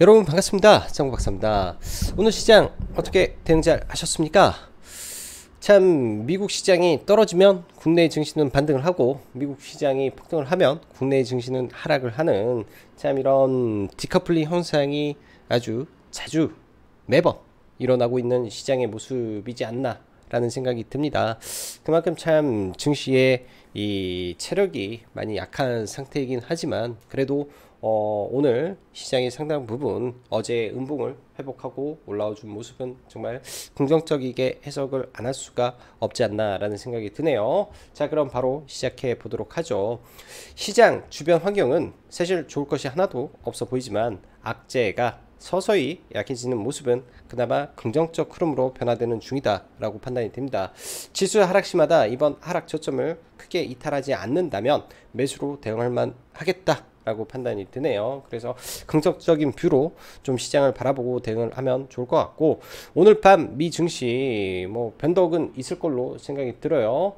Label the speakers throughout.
Speaker 1: 여러분 반갑습니다. 장구박사입니다. 오늘 시장 어떻게 대응 잘 하셨습니까? 참 미국 시장이 떨어지면 국내 증시는 반등을 하고 미국 시장이 폭등을 하면 국내 증시는 하락을 하는 참 이런 디커플링 현상이 아주 자주 매번 일어나고 있는 시장의 모습이지 않나 라는 생각이 듭니다. 그만큼 참 증시의 이 체력이 많이 약한 상태이긴 하지만 그래도 오늘 시장의 상당 부분 어제 음봉을 회복하고 올라와 준 모습은 정말 긍정적이게 해석을 안 할 수가 없지 않나 라는 생각이 드네요. 자, 그럼 바로 시작해 보도록 하죠. 시장 주변 환경은 사실 좋을 것이 하나도 없어 보이지만 악재가 서서히 약해지는 모습은 그나마 긍정적 흐름으로 변화되는 중이다 라고 판단이 됩니다. 지수 하락시마다 이번 하락 저점을 크게 이탈하지 않는다면 매수로 대응할 만 하겠다 라고 판단이 드네요. 그래서 긍정적인 뷰로 좀 시장을 바라보고 대응을 하면 좋을 것 같고, 오늘 밤 미 증시 뭐 변덕은 있을 걸로 생각이 들어요.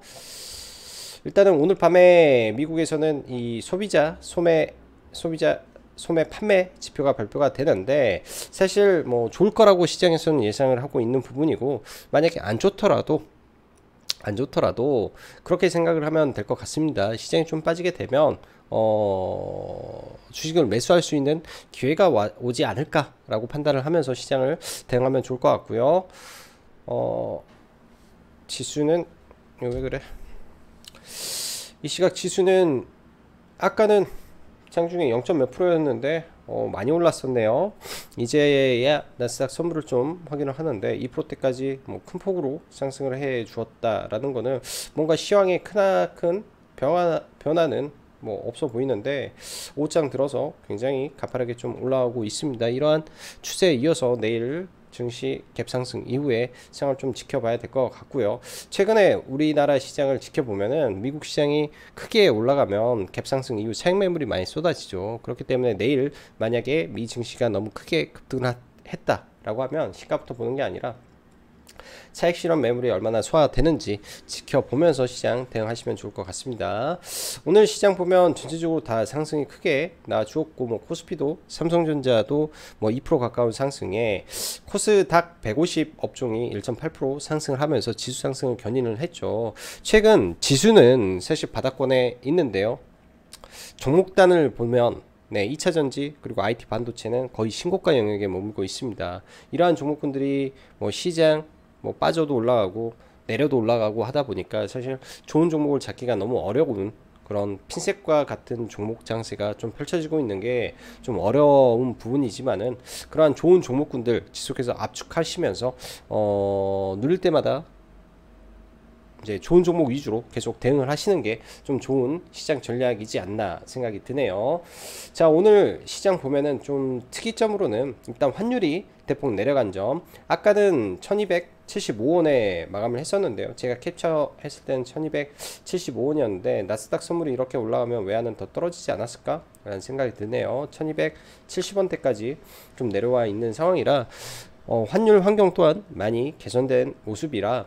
Speaker 1: 일단은 오늘 밤에 미국에서는 이 소매 판매 지표가 발표가 되는데, 사실 뭐 좋을 거라고 시장에서는 예상을 하고 있는 부분이고, 만약에 안 좋더라도 그렇게 생각을 하면 될 것 같습니다. 시장이 좀 빠지게 되면 주식을 매수할 수 있는 기회가 오지 않을까라고 판단을 하면서 시장을 대응하면 좋을 것 같고요. 지수는 왜 그래? 이 시각 지수는 아까는 장중에 0. 몇 프로였는데 많이 올랐었네요. 이제야 나스닥 선물을 좀 확인을 하는데 2%대까지 뭐 큰 폭으로 상승을 해 주었다라는 거는 뭔가 시황에 크나큰 변화는 뭐 없어 보이는데 오장 들어서 굉장히 가파르게 좀 올라오고 있습니다. 이러한 추세에 이어서 내일 증시 갭상승 이후에 시장을 좀 지켜봐야 될 것 같고요. 최근에 우리나라 시장을 지켜보면은 미국 시장이 크게 올라가면 갭상승 이후 차익 매물이 많이 쏟아지죠. 그렇기 때문에 내일 만약에 미 증시가 너무 크게 급등을 했다라고 하면 시가부터 보는 게 아니라 차익 실현 매물이 얼마나 소화되는지 지켜보면서 시장 대응하시면 좋을 것 같습니다. 오늘 시장 보면 전체적으로 다 상승이 크게 나주었고, 뭐 코스피도 삼성전자도 뭐 2% 가까운 상승에 코스닥 150 업종이 1.8% 상승을 하면서 지수 상승을 견인을 했죠. 최근 지수는 사실 바닥권에 있는데요. 종목단을 보면 2차전지 그리고 IT 반도체는 거의 신고가 영역에 머물고 있습니다. 이러한 종목군들이 뭐 시장 뭐 빠져도 올라가고 내려도 올라가고 하다 보니까 사실 좋은 종목을 잡기가 너무 어려운 그런 핀셋과 같은 종목 장세가 좀 펼쳐지고 있는 게 좀 어려운 부분이지만은, 그러한 좋은 종목군들 지속해서 압축하시면서 누릴 때마다 이제 좋은 종목 위주로 계속 대응을 하시는 게 좀 좋은 시장 전략이지 않나 생각이 드네요. 자, 오늘 시장 보면은 좀 특이점으로는 일단 환율이 대폭 내려간 점, 아까는 1275원에 마감을 했었는데요. 제가 캡처했을 때는 1275원이었는데 나스닥 선물이 이렇게 올라가면 외환은 더 떨어지지 않았을까 라는 생각이 드네요. 1270원대까지 좀 내려와 있는 상황이라 환율 환경 또한 많이 개선된 모습이라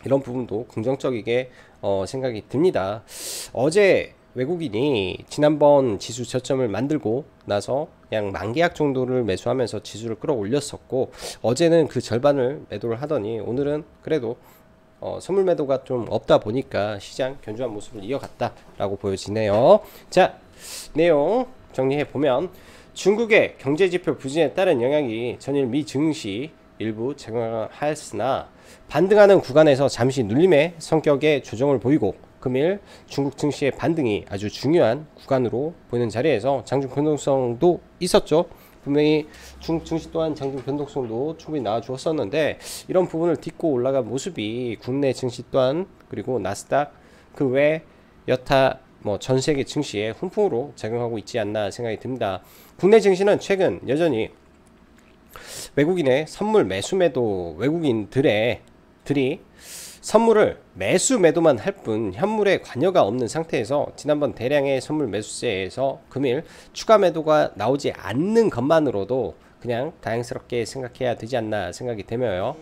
Speaker 1: 이런 부분도 긍정적이게 생각이 듭니다. 어제 외국인이 지난번 지수 저점을 만들고 나서 약 만계약 정도를 매수하면서 지수를 끌어올렸었고, 어제는 그 절반을 매도를 하더니 오늘은 그래도 선물 매도가 좀 없다 보니까 시장 견조한 모습을 이어갔다라고 보여지네요. 자, 내용 정리해 보면, 중국의 경제지표 부진에 따른 영향이 전일 미 증시 일부 작용하였으나 반등하는 구간에서 잠시 눌림의 성격의 조정을 보이고, 금일 중국 증시의 반등이 아주 중요한 구간으로 보이는 자리에서 장중 변동성도 있었죠. 분명히 중국 증시 또한 장중 변동성도 충분히 나와주었었는데, 이런 부분을 딛고 올라간 모습이 국내 증시 또한 그리고 나스닥 그 외 여타 뭐 전세계 증시에 훈풍으로 작용하고 있지 않나 생각이 듭니다. 국내 증시는 최근 여전히 외국인의 선물 매수 매도, 외국인들이 선물을 매수 매도만 할 뿐 현물에 관여가 없는 상태에서 지난번 대량의 선물 매수세에서 금일 추가 매도가 나오지 않는 것만으로도 그냥 다행스럽게 생각해야 되지 않나 생각이 되며요.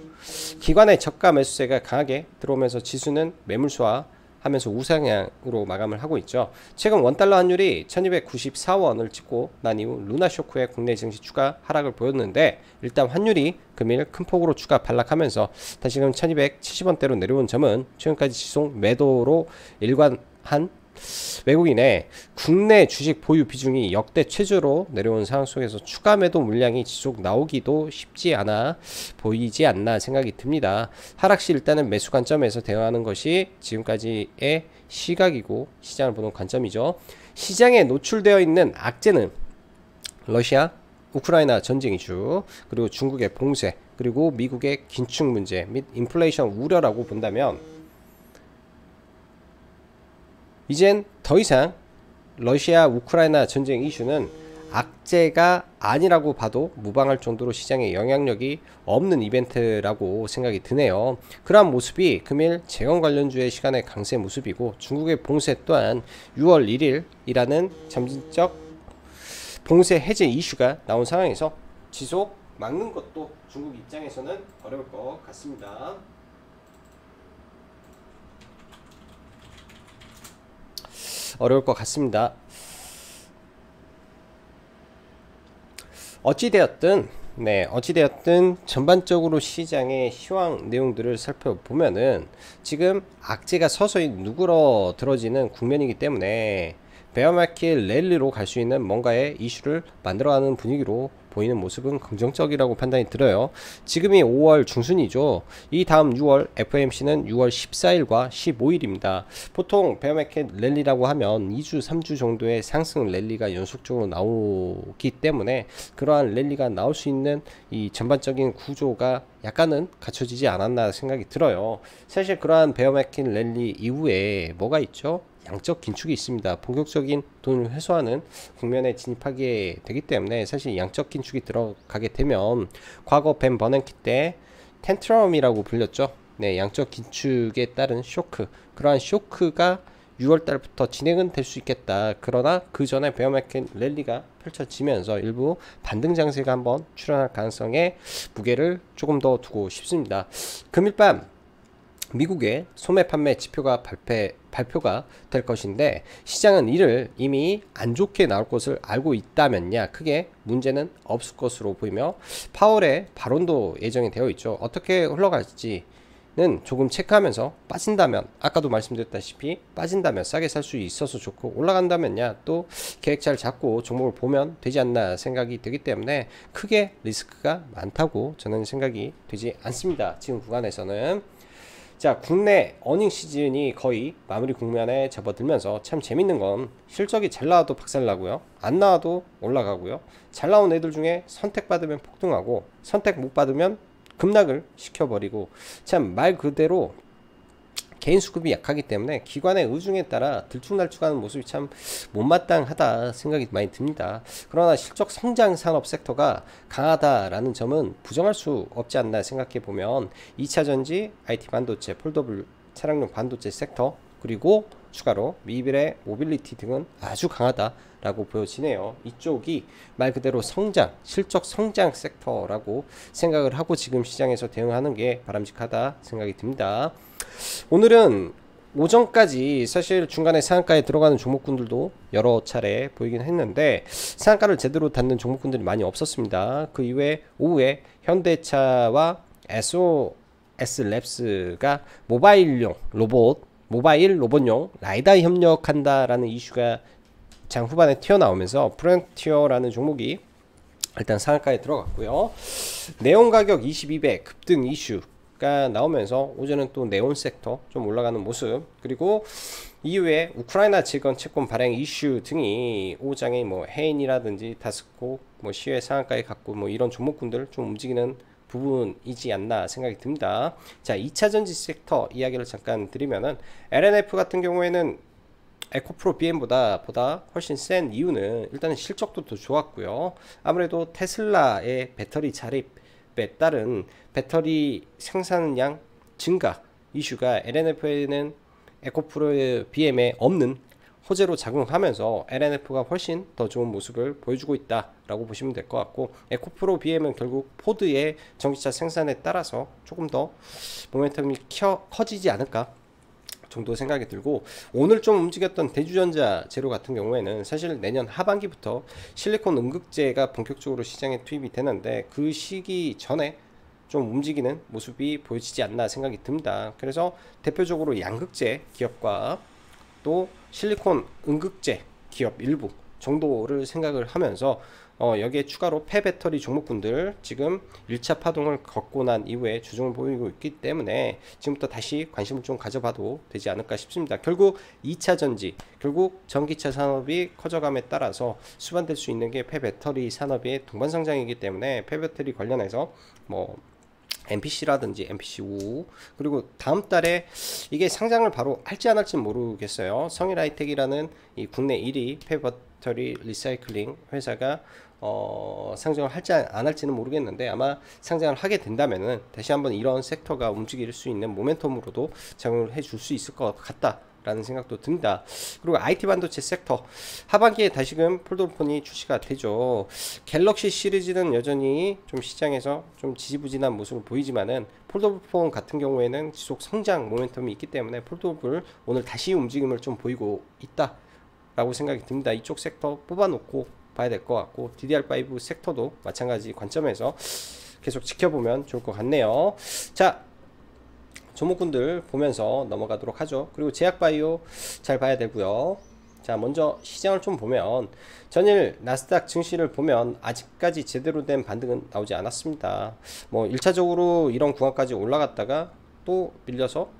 Speaker 1: 기관의 저가 매수세가 강하게 들어오면서 지수는 매물 소화 하면서 우상향으로 마감을 하고 있죠. 최근 원달러 환율이 1294원을 찍고 난 이후 루나 쇼크에 국내 증시 추가 하락을 보였는데, 일단 환율이 금일 큰 폭으로 추가 반락하면서 다시금 1270원대로 내려온 점은 최근까지 지속 매도로 일관한 외국인의 국내 주식 보유 비중이 역대 최저로 내려온 상황 속에서 추가 매도 물량이 지속 나오기도 쉽지 않아 보이지 않나 생각이 듭니다. 하락 시 일단은 매수 관점에서 대응하는 것이 지금까지의 시각이고 시장을 보는 관점이죠. 시장에 노출되어 있는 악재는 러시아 우크라이나 전쟁 이슈, 그리고 중국의 봉쇄, 그리고 미국의 긴축 문제 및 인플레이션 우려라고 본다면, 이젠 더 이상 러시아 우크라이나 전쟁 이슈는 악재가 아니라고 봐도 무방할 정도로 시장에 영향력이 없는 이벤트라고 생각이 드네요. 그러한 모습이 금일 재건 관련주의 시간의 강세 모습이고, 중국의 봉쇄 또한 6월 1일이라는 점진적 봉쇄 해제 이슈가 나온 상황에서 지속 막는 것도 중국 입장에서는 어려울 것 같습니다. 어찌되었든 전반적으로 시장의 시황 내용들을 살펴보면은 지금 악재가 서서히 누그러들어지는 국면이기 때문에 베어마켓 랠리로 갈 수 있는 뭔가의 이슈를 만들어가는 분위기로 보이는 모습은 긍정적이라고 판단이 들어요. 지금이 5월 중순이죠. 이 다음 6월 FOMC는 6월 14일과 15일입니다. 보통 베어마켓 랠리라고 하면 2주 3주 정도의 상승 랠리가 연속적으로 나오기 때문에, 그러한 랠리가 나올 수 있는 이 전반적인 구조가 약간은 갖춰지지 않았나 생각이 들어요. 사실 그러한 베어마켓 랠리 이후에 뭐가 있죠? 양적 긴축이 있습니다. 본격적인 돈을 회수하는 국면에 진입하게 되기 때문에, 사실 양적 긴축이 들어가게 되면 과거 벤 버냉키 때 텐트럼이라고 불렸죠. 양적 긴축에 따른 쇼크, 그러한 쇼크가 6월달부터 진행은 될 수 있겠다. 그러나 그 전에 베어마켓 랠리가 펼쳐지면서 일부 반등 장세가 한번 출현할 가능성에 무게를 조금 더 두고 싶습니다. 금일 밤 미국의 소매 판매 지표가 발표가 될 것인데, 시장은 이를 이미 안 좋게 나올 것을 알고 있다면야 크게 문제는 없을 것으로 보이며, 파월의 발언도 예정이 되어 있죠. 어떻게 흘러갈지는 조금 체크하면서, 빠진다면 아까도 말씀드렸다시피 빠진다면 싸게 살 수 있어서 좋고, 올라간다면야 또 계획 잘 잡고 종목을 보면 되지 않나 생각이 되기 때문에 크게 리스크가 많다고 저는 생각이 되지 않습니다. 지금 구간에서는. 자, 국내 어닝 시즌이 거의 마무리 국면에 접어들면서 참 재밌는 건, 실적이 잘 나와도 박살나고요, 안 나와도 올라가고요, 잘 나온 애들 중에 선택받으면 폭등하고 선택 못 받으면 급락을 시켜버리고, 참 말 그대로 개인 수급이 약하기 때문에 기관의 의중에 따라 들쭉날쭉하는 모습이 참 못마땅하다 생각이 많이 듭니다. 그러나 실적 성장 산업 섹터가 강하다라는 점은 부정할 수 없지 않나 생각해 보면, 2차전지, IT 반도체, 폴더블 차량용 반도체 섹터, 그리고 추가로 미래 모빌리티 등은 아주 강하다라고 보여지네요. 이쪽이 말 그대로 성장, 실적 성장 섹터라고 생각을 하고 지금 시장에서 대응하는 게 바람직하다 생각이 듭니다. 오늘은 오전까지 사실 중간에 상한가에 들어가는 종목군들도 여러 차례 보이긴 했는데, 상한가를 제대로 닿는 종목군들이 많이 없었습니다. 그 이후에 오후에 현대차와 SOS랩스가 모바일 로봇용 라이다 협력한다라는 이슈가 장 후반에 튀어나오면서 프론티어라는 종목이 일단 상한가에 들어갔고요. 네온 가격 22배 급등 이슈가 나오면서 오전은 또 네온 섹터 좀 올라가는 모습, 그리고 이후에 우크라이나 재건 채권 발행 이슈 등이 오장에 뭐 해인이라든지 다스코 뭐 시외 상한가에 갔고, 뭐 이런 종목군들 좀 움직이는 부분이지 않나 생각이 듭니다. 자, 2차전지 섹터 이야기를 잠깐 드리면은, LNF 같은 경우에는 에코프로 BM보다 훨씬 센 이유는 일단은 실적도 더 좋았고요. 아무래도 테슬라의 배터리 자립에 따른 배터리 생산량 증가 이슈가 LNF에는 에코프로 BM에 없는 호재로 작용하면서 LNF가 훨씬 더 좋은 모습을 보여주고 있다라고 보시면 될 것 같고, 에코프로 BM은 결국 포드의 전기차 생산에 따라서 조금 더 모멘텀이 커지지 않을까, 정도 생각이 들고, 오늘 좀 움직였던 대주전자 재료 같은 경우에는 사실 내년 하반기부터 실리콘 음극재가 본격적으로 시장에 투입이 되는데 그 시기 전에 좀 움직이는 모습이 보여지지 않나 생각이 듭니다. 그래서 대표적으로 양극재 기업과 또 실리콘 음극재 기업 일부 정도를 생각을 하면서 여기에 추가로 폐배터리 종목군들 지금 1차 파동을 걷고 난 이후에 주종을 보이고 있기 때문에 지금부터 다시 관심을 좀 가져봐도 되지 않을까 싶습니다. 결국 2차 전지, 결국 전기차 산업이 커져감에 따라서 수반될 수 있는 게 폐배터리 산업의 동반상장이기 때문에 폐배터리 관련해서 뭐 NPC라든지 NPC5, 그리고 다음 달에 이게 상장을 바로 할지 안 할지 모르겠어요. 성일하이텍이라는 이 국내 1위 폐배터리 리사이클링 회사가 상장을 할지 안 할지는 모르겠는데 아마 상장을 하게 된다면은 다시 한번 이런 섹터가 움직일 수 있는 모멘텀으로도 작용을 해줄 수 있을 것 같다 라는 생각도 듭니다. 그리고 IT 반도체 섹터 하반기에 다시금 폴더폰이 출시가 되죠. 갤럭시 시리즈는 여전히 좀 시장에서 좀 지지부진한 모습을 보이지만은 폴더폰 같은 경우에는 지속 성장 모멘텀이 있기 때문에 폴더블 오늘 다시 움직임을 좀 보이고 있다 라고 생각이 듭니다. 이쪽 섹터 뽑아놓고 봐야 될 것 같고, DDR5 섹터도 마찬가지 관점에서 계속 지켜보면 좋을 것 같네요. 자, 종목군들 보면서 넘어가도록 하죠. 그리고 제약바이오 잘 봐야 되고요. 자, 먼저 시장을 좀 보면 전일 나스닥 증시를 보면 아직까지 제대로 된 반등은 나오지 않았습니다. 뭐 1차적으로 이런 구간까지 올라갔다가 또 밀려서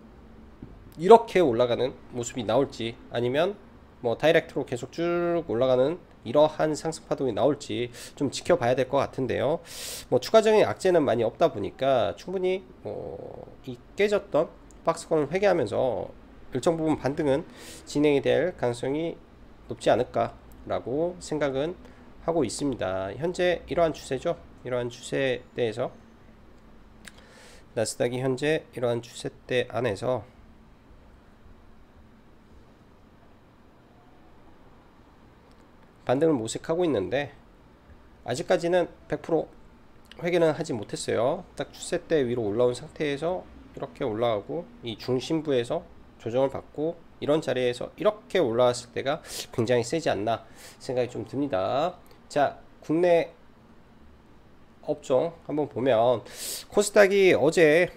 Speaker 1: 이렇게 올라가는 모습이 나올지, 아니면 뭐 다이렉트로 계속 쭉 올라가는 이러한 상승 파동이 나올지 좀 지켜봐야 될 것 같은데요. 뭐 추가적인 악재는 많이 없다 보니까 충분히 이 깨졌던 박스권을 회개하면서 일정 부분 반등은 진행이 될 가능성이 높지 않을까 라고 생각은 하고 있습니다. 현재 이러한 추세죠. 이러한 추세에 대해서 나스닥이 현재 이러한 추세대 안에서 반등을 모색하고 있는데 아직까지는 100% 회개는 하지 못했어요. 딱 추세대 위로 올라온 상태에서 이렇게 올라가고 이 중심부에서 조정을 받고 이런 자리에서 이렇게 올라왔을 때가 굉장히 세지 않나 생각이 좀 듭니다. 자, 국내 업종 한번 보면 코스닥이 어제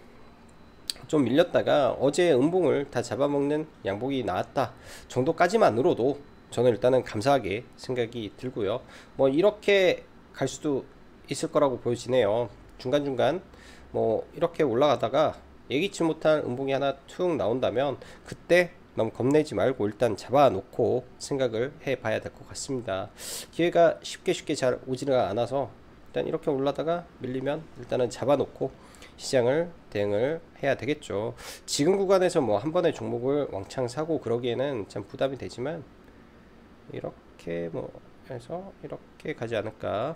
Speaker 1: 좀 밀렸다가 어제 음봉을 다 잡아먹는 양봉이 나왔다 정도까지만으로도 저는 일단은 감사하게 생각이 들고요. 뭐 이렇게 갈 수도 있을 거라고 보여지네요. 중간중간 뭐 이렇게 올라가다가 예기치 못한 음봉이 하나 툭 나온다면 그때 너무 겁내지 말고 일단 잡아놓고 생각을 해봐야 될 것 같습니다. 기회가 쉽게 잘 오지가 않아서 일단 이렇게 올라다가 밀리면 일단은 잡아놓고 시장을 대응을 해야 되겠죠. 지금 구간에서 뭐 한 번에 종목을 왕창 사고 그러기에는 참 부담이 되지만 이렇게 뭐 해서 이렇게 가지 않을까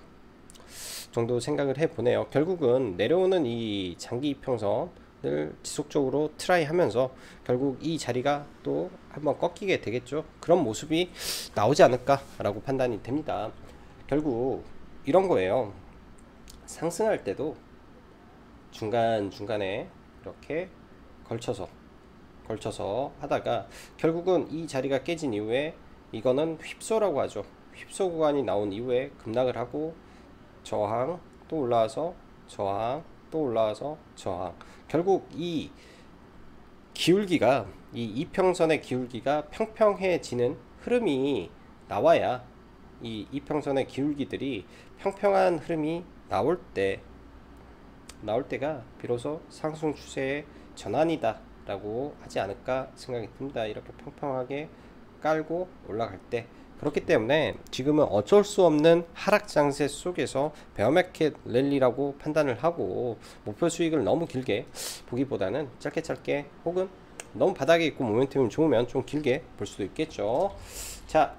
Speaker 1: 정도 생각을 해보네요. 결국은 내려오는 이 장기 이평선을 지속적으로 트라이 하면서 결국 이 자리가 또 한번 꺾이게 되겠죠. 그런 모습이 나오지 않을까 라고 판단이 됩니다. 결국 이런 거예요. 상승할 때도 중간중간에 이렇게 걸쳐서 하다가 결국은 이 자리가 깨진 이후에 이거는 휩소라고 하죠. 휩소 구간이 나온 이후에 급락을 하고 저항 또 올라와서 저항 또 올라와서 저항, 결국 이 기울기가 이 이평선의 기울기가 평평해지는 흐름이 나와야 이 이평선의 기울기들이 평평한 흐름이 나올 때가 비로소 상승 추세의 전환이다 라고 하지 않을까 생각이 듭니다. 이렇게 평평하게 깔고 올라갈 때. 그렇기 때문에 지금은 어쩔 수 없는 하락 장세 속에서 베어마켓 랠리라고 판단을 하고 목표 수익을 너무 길게 보기보다는 짧게 혹은 너무 바닥에 있고 모멘텀이 좋으면 좀 길게 볼 수도 있겠죠. 자,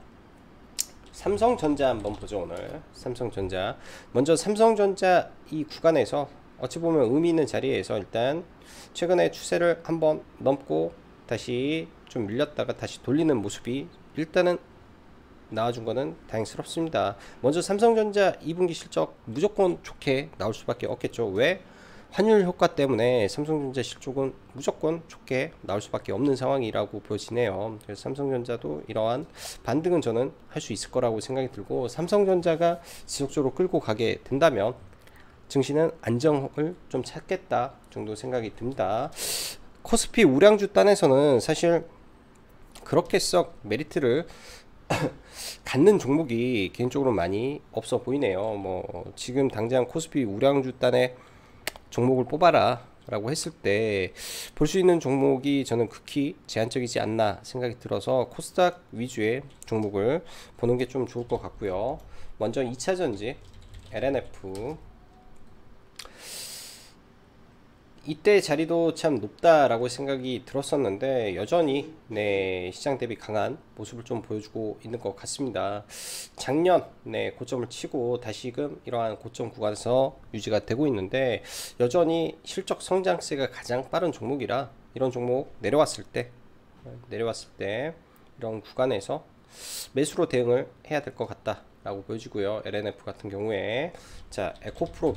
Speaker 1: 삼성전자 한번 보죠. 오늘 삼성전자, 먼저 삼성전자 이 구간에서 어찌 보면 의미 있는 자리에서 일단 최근에 추세를 한번 넘고 다시 좀 밀렸다가 다시 돌리는 모습이 일단은 나와준 거는 다행스럽습니다. 먼저 삼성전자 2분기 실적 무조건 좋게 나올 수밖에 없겠죠. 왜? 환율 효과 때문에 삼성전자 실적은 무조건 좋게 나올 수밖에 없는 상황이라고 보여지네요. 그래서 삼성전자도 이러한 반등은 저는 할 수 있을 거라고 생각이 들고, 삼성전자가 지속적으로 끌고 가게 된다면 증시는 안정을 좀 찾겠다 정도 생각이 듭니다. 코스피 우량주 단에서는 사실 그렇게 썩 메리트를 갖는 종목이 개인적으로 많이 없어 보이네요. 뭐 지금 당장 코스피 우량주 단에 종목을 뽑아라 라고 했을 때 볼 수 있는 종목이 저는 극히 제한적이지 않나 생각이 들어서 코스닥 위주의 종목을 보는 게 좀 좋을 것 같고요. 먼저 2차전지 LNF, 이때 자리도 참 높다라고 생각이 들었었는데 여전히 시장 대비 강한 모습을 좀 보여주고 있는 것 같습니다. 작년 고점을 치고 다시금 이러한 고점 구간에서 유지가 되고 있는데, 여전히 실적 성장세가 가장 빠른 종목이라 이런 종목 내려왔을 때 이런 구간에서 매수로 대응을 해야 될 것 같다 라고 보여지고요. LNF 같은 경우에, 자, 에코프로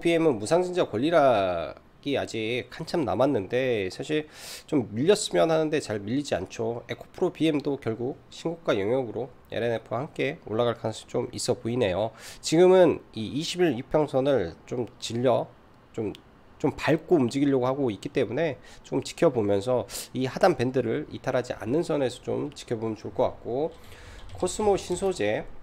Speaker 1: BM은 무상증자 권리락이 아직 한참 남았는데 사실 좀 밀렸으면 하는데 잘 밀리지 않죠. 에코프로 BM도 결국 신고가 영역으로 LNF와 함께 올라갈 가능성이 좀 있어 보이네요. 지금은 이 20일 이평선을 좀 질려 좀 밟고 움직이려고 하고 있기 때문에 좀 지켜보면서 이 하단 밴드를 이탈하지 않는 선에서 좀 지켜보면 좋을 것 같고, 코스모 신소재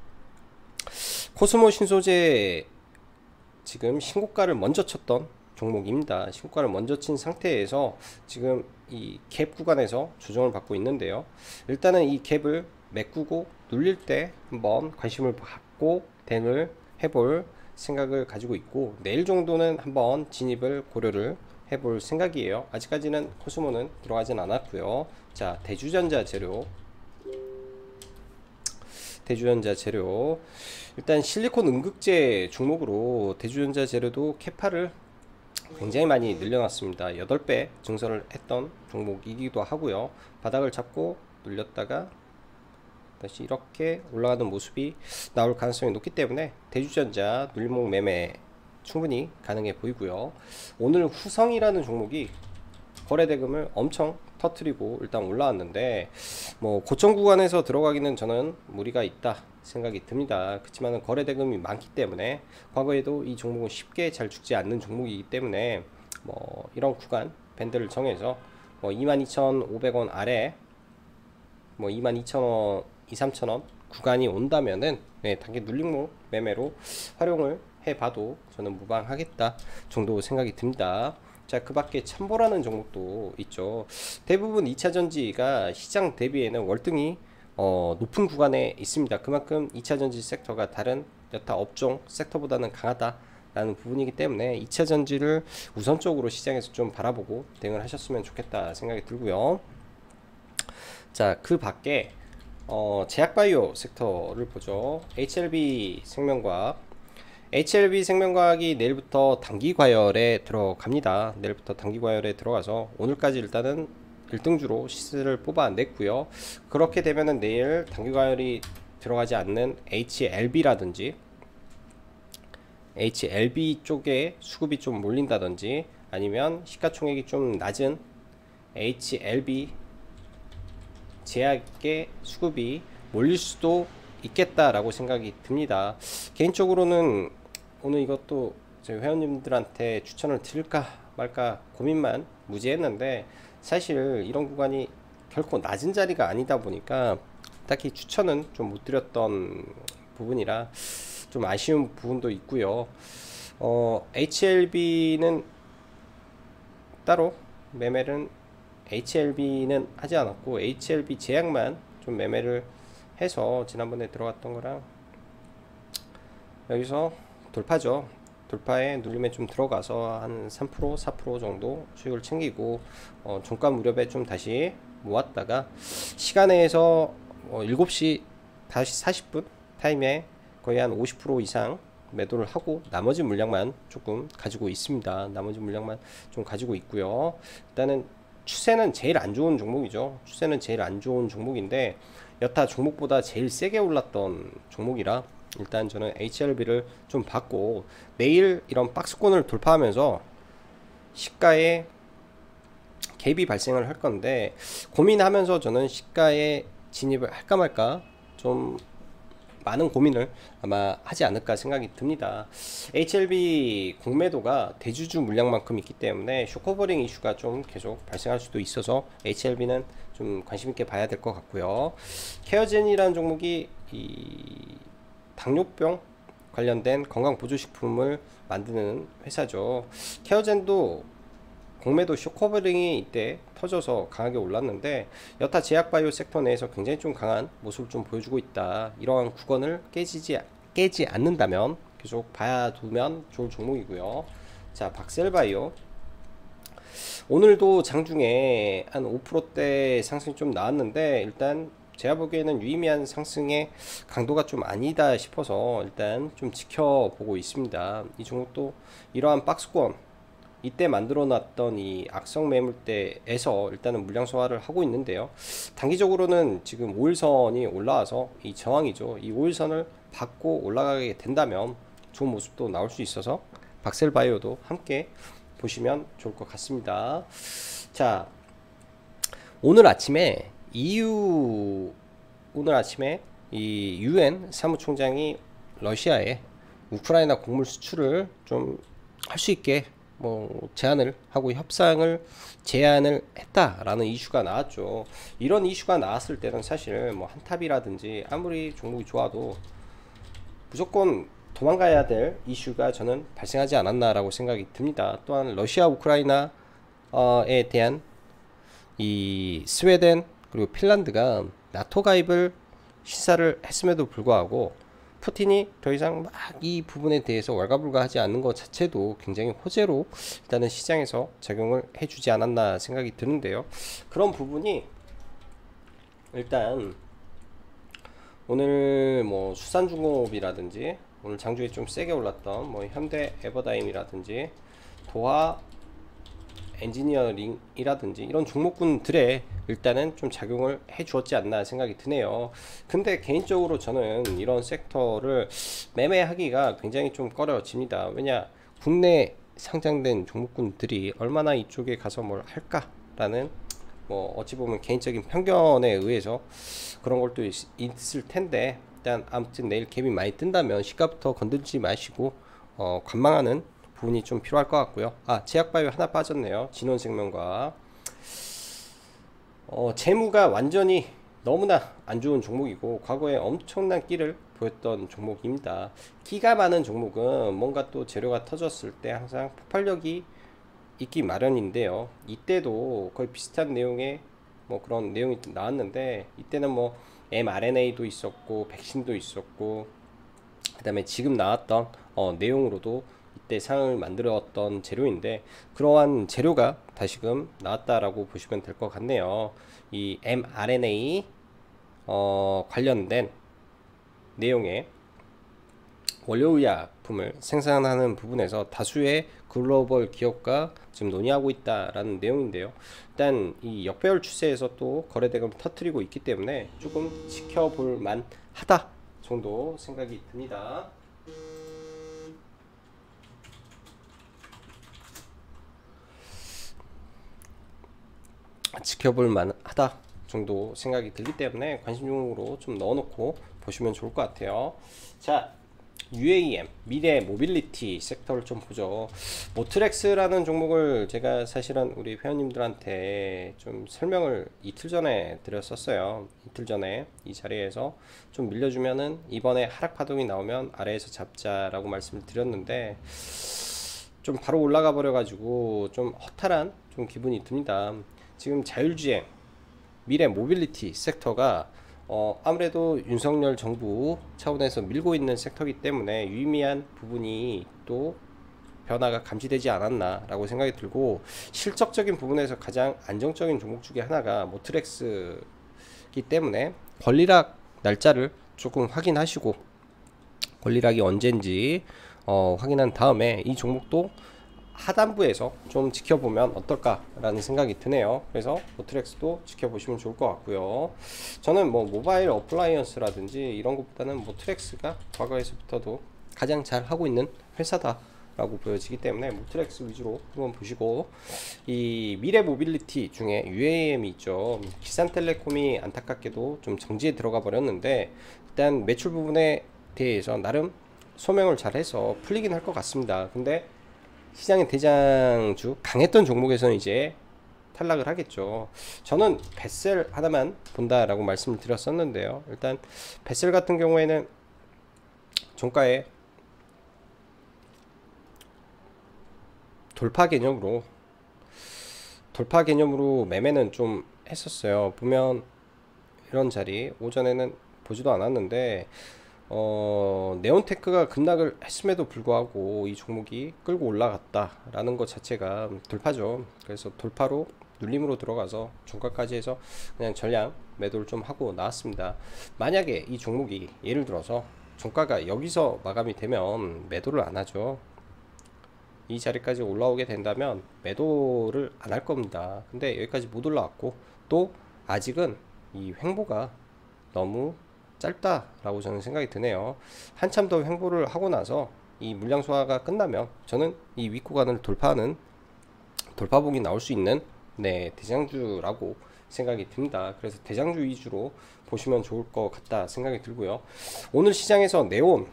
Speaker 1: 지금 신고가를 먼저 쳤던 종목입니다. 신고가를 먼저 친 상태에서 지금 이 갭 구간에서 조정을 받고 있는데요. 일단은 이 갭을 메꾸고 눌릴 때 한번 관심을 갖고 대응을 해볼 생각을 가지고 있고, 내일 정도는 한번 진입을 고려를 해볼 생각이에요. 아직까지는 코스모는 들어가진 않았고요. 자, 대주전자 재료, 일단 실리콘 음극재 종목으로 대주전자 재료도 캐파를 굉장히 많이 늘려놨습니다. 8배 증설을 했던 종목이기도 하고요. 바닥을 잡고 눌렸다가 다시 이렇게 올라가는 모습이 나올 가능성이 높기 때문에 대주전자 눌림목 매매 충분히 가능해 보이고요. 오늘 후성이라는 종목이 거래대금을 엄청 터트리고 일단 올라왔는데, 뭐 고점 구간에서 들어가기는 저는 무리가 있다 생각이 듭니다. 그렇지만 거래대금이 많기 때문에, 과거에도 이 종목은 쉽게 잘 죽지 않는 종목이기 때문에 뭐 이런 구간 밴드를 정해서 뭐 22,500원 아래 뭐 22,000원 2,3,000원 구간이 온다면은 단기 눌림목 매매로 활용을 해봐도 저는 무방하겠다 정도 생각이 듭니다. 자, 그 밖에 참보라는 종목도 있죠. 대부분 2차전지가 시장 대비에는 월등히 높은 구간에 있습니다. 그만큼 2차전지 섹터가 다른 여타 업종 섹터보다는 강하다라는 부분이기 때문에 2차전지를 우선적으로 시장에서 좀 바라보고 대응을 하셨으면 좋겠다 생각이 들고요. 자, 그 밖에 제약바이오 섹터를 보죠. HLB 생명과학이 내일부터 단기과열에 들어갑니다. 내일부터 단기과열에 들어가서 오늘까지 일단은 1등주로 시세를 뽑아냈고요. 그렇게 되면은 내일 단기과열이 들어가지 않는 HLB라든지 HLB 쪽에 수급이 좀 몰린다든지, 아니면 시가총액이 좀 낮은 HLB 제약의 수급이 몰릴 수도 있겠다라고 생각이 듭니다. 개인적으로는 오늘 이것도 저희 회원님들한테 추천을 드릴까 말까 고민만 무지했는데, 사실 이런 구간이 결코 낮은 자리가 아니다 보니까 딱히 추천은 좀 못 드렸던 부분이라 좀 아쉬운 부분도 있고요. HLB는 따로 매매는 HLB는 하지 않았고, HLB 제약만 좀 매매를 해서 지난번에 들어갔던 거랑 여기서 돌파죠. 돌파에 눌림에 좀 들어가서 한 3% 4% 정도 수익을 챙기고, 종가 무렵에 좀 다시 모았다가 시간에서 7시 다시 40분 타임에 거의 한 50% 이상 매도를 하고 나머지 물량만 조금 가지고 있습니다. 나머지 물량만 좀 가지고 있고요. 일단은 추세는 제일 안 좋은 종목이죠. 추세는 제일 안 좋은 종목인데 여타 종목보다 제일 세게 올랐던 종목이라 일단 저는 HLB를 좀 받고 내일 이런 박스권을 돌파하면서 시가에 갭이 발생을 할 건데, 고민하면서 저는 시가에 진입을 할까 말까 좀 많은 고민을 아마 하지 않을까 생각이 듭니다. HLB 공매도가 대주주 물량만큼 있기 때문에 쇼커버링 이슈가 좀 계속 발생할 수도 있어서 HLB는 좀 관심 있게 봐야 될 것 같고요. 케어젠이라는 종목이 이 당뇨병 관련된 건강보조식품을 만드는 회사죠. 케어젠도 공매도 쇼커버링이 이때 터져서 강하게 올랐는데, 여타 제약바이오 섹터 내에서 굉장히 좀 강한 모습을 좀 보여주고 있다. 이러한 구간을 깨지 않는다면 계속 봐야 두면 좋을 종목이고요. 자, 박셀바이오 오늘도 장중에 한 5%대 상승이 좀 나왔는데, 일단 제가 보기에는 유의미한 상승의 강도가 좀 아니다 싶어서 일단 좀 지켜보고 있습니다. 이 종목도 이러한 박스권 이때 만들어 놨던 이 악성 매물대에서 일단은 물량 소화를 하고 있는데요. 단기적으로는 지금 5일선이 올라와서 이 저항이죠. 이 5일선을 받고 올라가게 된다면 좋은 모습도 나올 수 있어서 박셀바이오도 함께 보시면 좋을 것 같습니다. 자, 오늘 아침에 이 UN 사무총장이 러시아에 우크라이나 곡물 수출을 좀 할 수 있게 제안을 하고 제안을 했다라는 이슈가 나왔죠. 이런 이슈가 나왔을 때는 사실 한탑이라든지 아무리 종목이 좋아도 무조건 도망가야 될 이슈가 저는 발생하지 않았나라고 생각이 듭니다. 또한 러시아 우크라이나에 대한 이 스웨덴 그리고 핀란드가 나토 가입을 시사를 했음에도 불구하고 푸틴이 더 이상 막 이 부분에 대해서 왈가불가하지 않는 것 자체도 굉장히 호재로 일단은 시장에서 작용을 해주지 않았나 생각이 드는데요. 그런 부분이 일단 오늘 수산중공업이라든지 오늘 장중에 좀 세게 올랐던 현대 에버다임이라든지 도하 엔지니어링이라든지 이런 종목군들에 일단은 좀 작용을 해 주었지 않나 생각이 드네요. 근데 개인적으로 저는 이런 섹터를 매매하기가 굉장히 좀 꺼려집니다. 왜냐, 국내 상장된 종목군들이 얼마나 이쪽에 가서 뭘 할까라는 어찌 보면 개인적인 편견에 의해서 그런 걸 또 있을 텐데, 일단 아무튼 내일 갭이 많이 뜬다면 시가부터 건들지 마시고 관망하는 부분이 좀 필요할 것 같고요. 제약바이오 하나 빠졌네요. 진원생명과 재무가 완전히 너무나 안 좋은 종목이고 과거에 엄청난 끼를 보였던 종목입니다. 끼가 많은 종목은 뭔가 또 재료가 터졌을 때 항상 폭발력이 있기 마련인데요. 이때도 거의 비슷한 내용의 그런 내용이 나왔는데, 이때는 mRNA도 있었고 백신도 있었고 그 다음에 지금 나왔던 내용으로도 이때 상을 만들었던 재료인데, 그러한 재료가 다시금 나왔다라고 보시면 될 것 같네요. 이 mRNA 관련된 내용의 원료의약품을 생산하는 부분에서 다수의 글로벌 기업과 지금 논의하고 있다라는 내용인데요. 일단 이 역배열 추세에서 또 거래대금을 터뜨리고 있기 때문에 조금 지켜볼 만하다 정도 생각이 듭니다. 지켜볼 만하다 정도 생각이 들기 때문에 관심 종목으로 좀 넣어놓고 보시면 좋을 것 같아요. 자, UAM 미래 모빌리티 섹터를 좀 보죠. 모트렉스라는 종목을 제가 사실은 우리 회원님들한테 좀 설명을 이틀 전에 드렸었어요. 이틀 전에 이 자리에서 좀 밀려주면은 이번에 하락 파동이 나오면 아래에서 잡자라고 말씀을 드렸는데, 좀 바로 올라가 버려 가지고 좀 허탈한 좀 기분이 듭니다. 지금 자율주행 미래 모빌리티 섹터가 아무래도 윤석열 정부 차원에서 밀고 있는 섹터이기 때문에 유의미한 부분이 또 변화가 감지되지 않았나 라고 생각이 들고, 실적적인 부분에서 가장 안정적인 종목 중에 하나가 모트렉스이기 때문에 권리락 날짜를 조금 확인하시고 권리락이 언제인지 확인한 다음에 이 종목도 하단부에서 좀 지켜보면 어떨까라는 생각이 드네요. 그래서 모트렉스도 지켜보시면 좋을 것 같고요. 저는 뭐 모바일 어플라이언스라든지 이런 것보다는 모트렉스가 과거에서부터도 가장 잘 하고 있는 회사다라고 보여지기 때문에 모트렉스 위주로 한번 보시고, 이 미래 모빌리티 중에 UAM이 있죠. 기산텔레콤이 안타깝게도 좀 정지에 들어가 버렸는데, 일단 매출 부분에 대해서 나름 소명을 잘해서 풀리긴 할 것 같습니다. 근데 시장의 대장주 강했던 종목에서는 이제 탈락을 하겠죠. 저는 베셀 하나만 본다라고 말씀을 드렸었는데요. 일단 베셀 같은 경우에는 종가에 돌파 개념으로 매매는 좀 했었어요. 보면 이런 자리 오전에는 보지도 않았는데, 네온테크가 급락을 했음에도 불구하고 이 종목이 끌고 올라갔다라는 것 자체가 돌파죠. 그래서 돌파로 눌림으로 들어가서 종가까지 해서 그냥 전량 매도를 좀 하고 나왔습니다. 만약에 이 종목이 예를 들어서 종가가 여기서 마감이 되면 매도를 안 하죠. 이 자리까지 올라오게 된다면 매도를 안 할 겁니다. 근데 여기까지 못 올라왔고, 또 아직은 이 횡보가 너무 짧다라고 저는 생각이 드네요. 한참 더 횡보를 하고 나서 이 물량 소화가 끝나면 저는 이 윗구간을 돌파하는 돌파봉이 나올 수 있는 대장주라고 생각이 듭니다. 그래서 대장주 위주로 보시면 좋을 것 같다 생각이 들고요. 오늘 시장에서 네온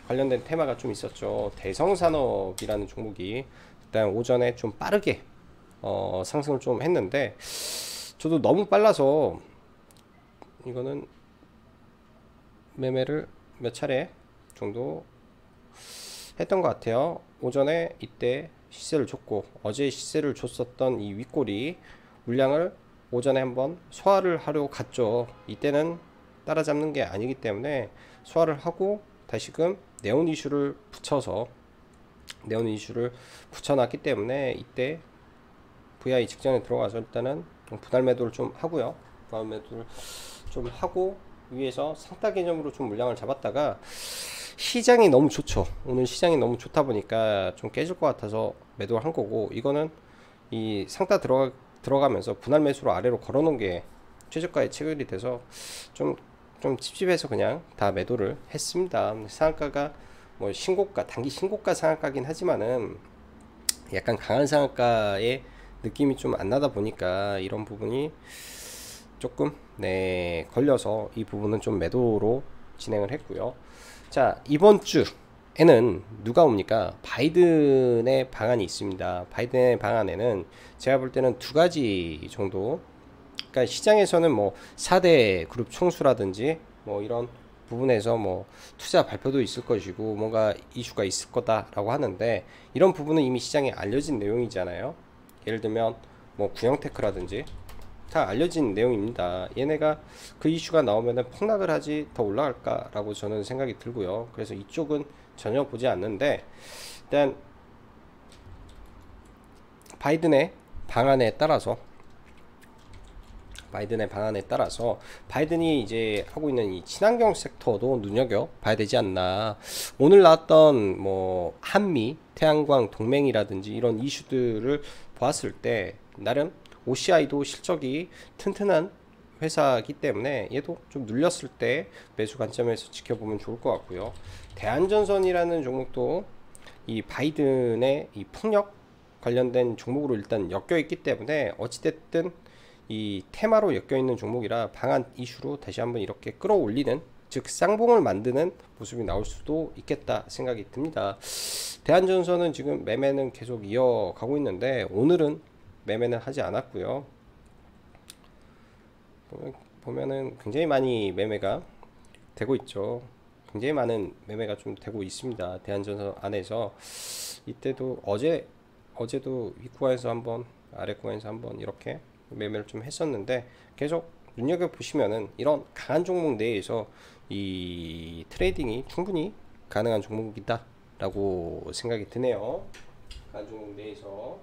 Speaker 1: 관련된 테마가 좀 있었죠. 대성산업이라는 종목이 일단 오전에 좀 빠르게 상승을 좀 했는데, 저도 너무 빨라서 이거는 매매를 몇 차례 정도 했던 것 같아요. 오전에 이때 시세를 줬고, 어제 시세를 줬었던 이 윗골이 물량을 오전에 한번 소화를 하려고 갔죠. 이때는 따라잡는 게 아니기 때문에 소화를 하고 다시금 네온 이슈를 붙여놨기 때문에 이때 VI 직전에 들어가서 일단은 분할 매도를 좀 하고요. 분할 매도를 좀 하고 위에서 상따 개념으로 좀 물량을 잡았다가, 시장이 너무 좋죠. 오늘 시장이 너무 좋다 보니까 좀 깨질 것 같아서 매도를 한 거고, 이거는 이 상따 들어가면서 분할 매수로 아래로 걸어 놓은 게 최저가에 체결이 돼서 좀 찝찝해서 그냥 다 매도를 했습니다. 상한가가 뭐 신고가, 단기 신고가 상한가긴 하지만은 약간 강한 상한가의 느낌이 좀 안 나다 보니까 이런 부분이 조금 걸려서 이 부분은 좀 매도로 진행을 했고요. 자, 이번 주에는 누가 옵니까? 바이든의 방안이 있습니다. 바이든의 방안에는 제가 볼 때는 두 가지 정도, 그러니까 시장에서는 뭐 4대 그룹 총수라든지 뭐 이런 부분에서 뭐 투자 발표도 있을 것이고 뭔가 이슈가 있을 거다라고 하는데, 이런 부분은 이미 시장에 알려진 내용이잖아요. 예를 들면 뭐 구형테크라든지 다 알려진 내용입니다. 얘네가 그 이슈가 나오면은 폭락을 하지 더 올라갈까라고 저는 생각이 들고요. 그래서 이쪽은 전혀 보지 않는데, 일단 바이든의 방안에 따라서 바이든이 이제 하고 있는 이 친환경 섹터도 눈여겨 봐야 되지 않나. 오늘 나왔던 뭐 한미 태양광 동맹이라든지 이런 이슈들을 보았을 때 나름 OCI도 실적이 튼튼한 회사이기 때문에 얘도 좀 눌렸을 때 매수 관점에서 지켜보면 좋을 것 같고요. 대한전선이라는 종목도 이 바이든의 이 폭력 관련된 종목으로 일단 엮여 있기 때문에 어찌됐든 이 테마로 엮여 있는 종목이라 방한 이슈로 다시 한번 이렇게 끌어올리는, 즉 쌍봉을 만드는 모습이 나올 수도 있겠다 생각이 듭니다. 대한전선은 지금 매매는 계속 이어가고 있는데 오늘은 매매는 하지 않았고요. 보면은 굉장히 많이 매매가 되고 있죠. 굉장히 많은 매매가 좀 되고 있습니다. 대한전선 안에서 이때도 어제도 윗구간에서 한번 아래 구간에서 한번 이렇게 매매를 좀 했었는데, 계속 눈여겨 보시면은 이런 강한 종목 내에서 이 트레이딩이 충분히 가능한 종목이다 라고 생각이 드네요. 강한 종목 내에서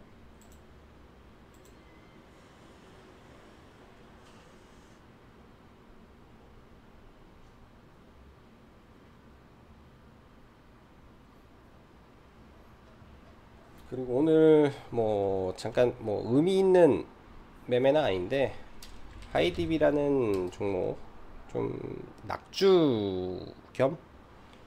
Speaker 1: 그리고 오늘 뭐 잠깐 뭐 의미 있는 매매는 아닌데 하이딥이라는 종목 좀 낙주 겸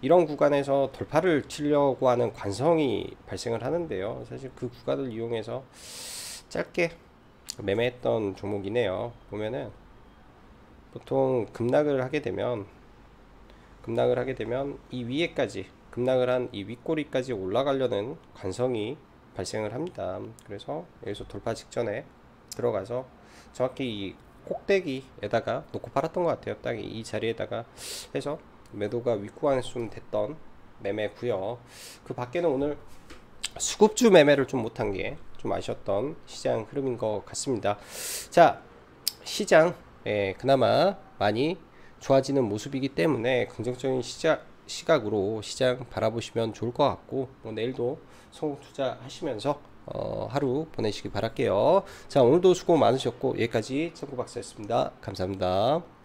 Speaker 1: 이런 구간에서 돌파를 치려고 하는 관성이 발생을 하는데요. 사실 그 구간을 이용해서 짧게 매매했던 종목이네요. 보면은 보통 급락을 하게 되면 이 위에까지 급락을 한 이 윗꼬리까지 올라가려는 관성이 발생을 합니다. 그래서 여기서 돌파 직전에 들어가서 정확히 이 꼭대기에다가 놓고 팔았던 것 같아요. 딱 이 자리에다가 해서 매도가 윗구간수는 됐던 매매고요. 그 밖에는 오늘 수급주 매매를 좀 못한 게 좀 아쉬웠던 시장 흐름인 것 같습니다. 자, 시장 그나마 많이 좋아지는 모습이기 때문에 긍정적인 시각으로 시장 바라보시면 좋을 것 같고, 뭐 내일도 성공 투자하시면서 하루 보내시기 바랄게요. 자, 오늘도 수고 많으셨고 여기까지 청구박사였습니다. 감사합니다.